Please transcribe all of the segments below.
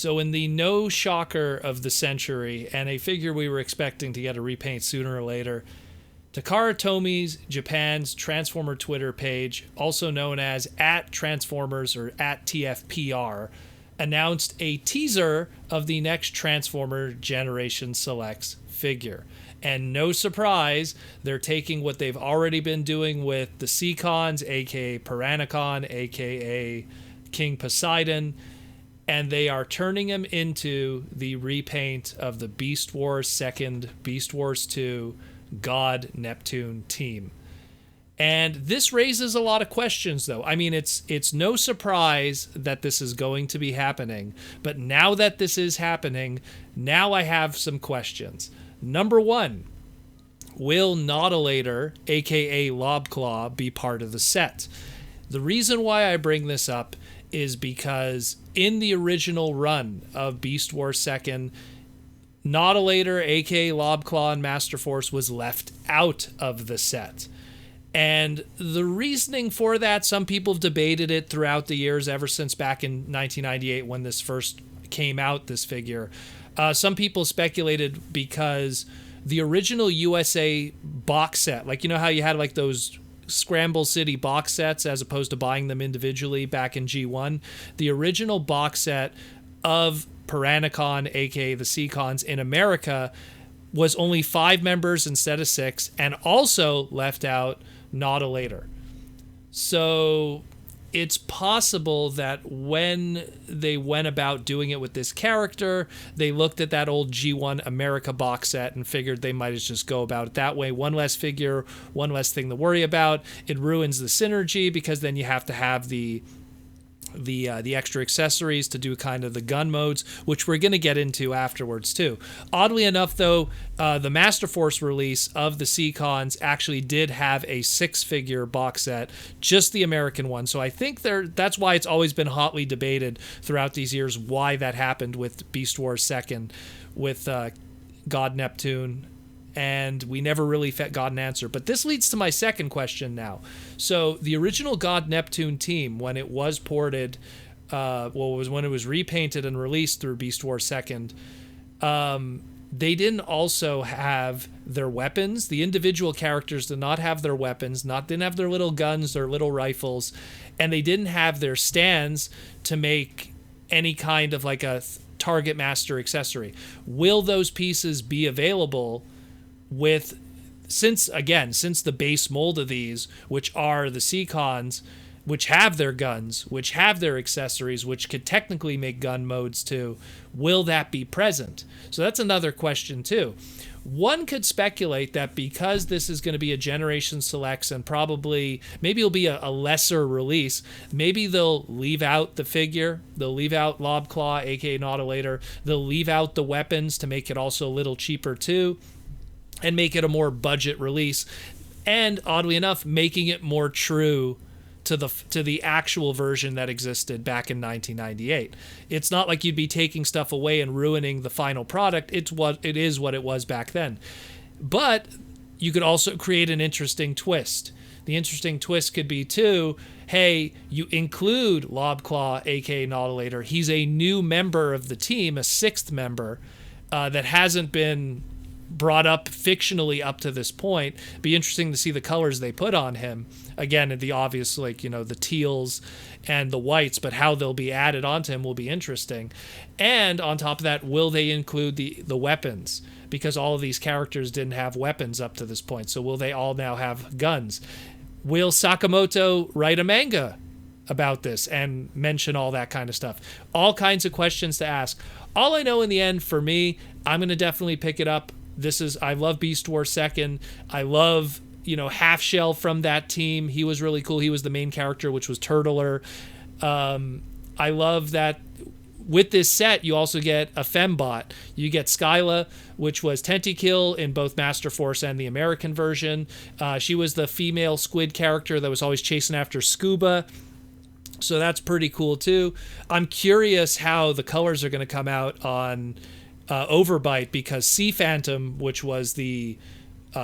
So in the no shocker of the century, and a figure we were expecting to get a repaint sooner or later, Takara-Tomy's Japan's Transformer Twitter page, also known as @Transformers or @TFPR, announced a teaser of the next Transformer Generation Selects figure. And no surprise, they're taking what they've already been doing with the Seacons, aka Piranacon, aka King Poseidon, and they are turning him into the repaint of the Beast Wars 2nd, Beast Wars 2 God Neptune team. And this raises a lot of questions, though. I mean, it's no surprise that this is going to be happening, but now that this is happening, now I have some questions. Number one, will Nautilator, aka Lobclaw, be part of the set? The reason why I bring this up is because in the original run of Beast Wars 2nd, Nautilator, aka Lobclaw and Master Force, was left out of the set. And the reasoning for that, some people have debated it throughout the years, ever since back in 1998 when this first came out, this figure. Some people speculated because the original USA box set, like, you know how you had like those Scramble City box sets as opposed to buying them individually back in G1, the original box set of Piranacon, aka the Seacons, in America was only 5 members instead of 6, and also left out Nautilator. So it's possible that when they went about doing it with this character, they looked at that old G1 America box set and figured they might just go about it that way. One less figure, one less thing to worry about. It ruins the synergy because then you have to have the extra accessories to do kind of the gun modes, which we're going to get into afterwards too. Oddly enough, though, the Master Force release of the Seacons actually did have a 6-figure box set, just the American one. So I think that's why it's always been hotly debated throughout these years why that happened with Beast Wars 2nd, with God Neptune, and we never really got an answer. But this leads to my second question now. So the original God Neptune team, when it was ported, when it was repainted and released through Beast Wars 2nd, they didn't also have their weapons. The individual characters did not have their weapons, didn't have their little guns, their little rifles, and they didn't have their stands to make any kind of like a Target Master accessory. Will those pieces be available since the base mold of these, which are the Seacons, which have their guns, which have their accessories, which could technically make gun modes too, will that be present? So that's another question too. One could speculate that because this is going to be a Generation Selects and maybe it'll be a lesser release, maybe they'll leave out the figure, they'll leave out Lobclaw, aka Nautilator, they'll leave out the weapons to make it also a little cheaper too, and make it a more budget release, and oddly enough, making it more true to the actual version that existed back in 1998. It's not like you'd be taking stuff away and ruining the final product. It is what it was back then. But you could also create an interesting twist. The interesting twist could be too, hey, you include Lobclaw, aka Nautilator. He's a new member of the team, a 6th member that hasn't been brought up fictionally up to this point. Be interesting to see the colors they put on him. Again, the obvious, the teals and the whites, but how they'll be added onto him will be interesting. And on top of that, will they include the weapons? Because all of these characters didn't have weapons up to this point. So will they all now have guns? Will Sakamoto write a manga about this and mention all that kind of stuff? All kinds of questions to ask. All I know in the end, for me, I'm going to definitely pick it up. I love Beast Wars 2nd. I love, Half Shell from that team. He was really cool. He was the main character, which was Turtler. I love that with this set, you also get a fembot. You get Skyla, which was Tentakill in both Master Force and the American version. She was the female squid character that was always chasing after Scuba. So that's pretty cool too. I'm curious how the colors are going to come out on Overbite, because Sea Phantom, which was the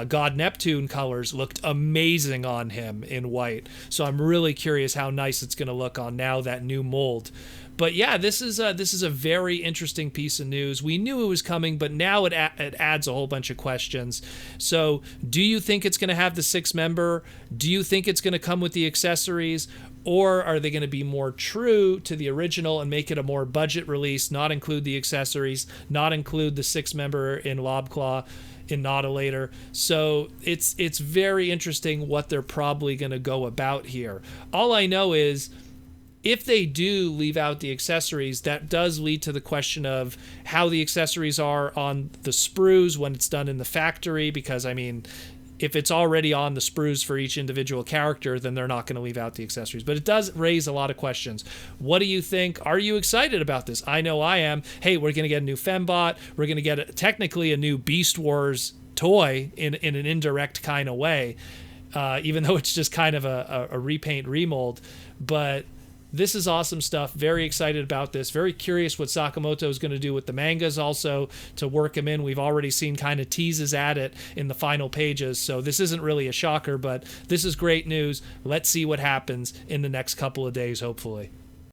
God Neptune colors, looked amazing on him in white. So I'm really curious how nice it's going to look on now that new mold. But yeah, this is a very interesting piece of news. We knew it was coming, but now it adds a whole bunch of questions. So, do you think it's going to have the 6-member? Do you think it's going to come with the accessories? Or are they going to be more true to the original and make it a more budget release, not include the accessories, not include the 6-member in Lobclaw, in Nautilator? So it's very interesting what they're probably going to go about here. All I know is, if they do leave out the accessories, that does lead to the question of how the accessories are on the sprues when it's done in the factory, because, I mean, if it's already on the sprues for each individual character, then they're not going to leave out the accessories. But it does raise a lot of questions. What do you think? Are you excited about this? I know I am. Hey, we're going to get a new Fembot. We're going to get technically a new Beast Wars toy in an indirect kind of way, even though it's just kind of a repaint, remold. But this is awesome stuff. Very excited about this. Very curious what Sakamoto is going to do with the mangas also to work them in. We've already seen kind of teases at it in the final pages, so this isn't really a shocker, but this is great news. Let's see what happens in the next couple of days, hopefully.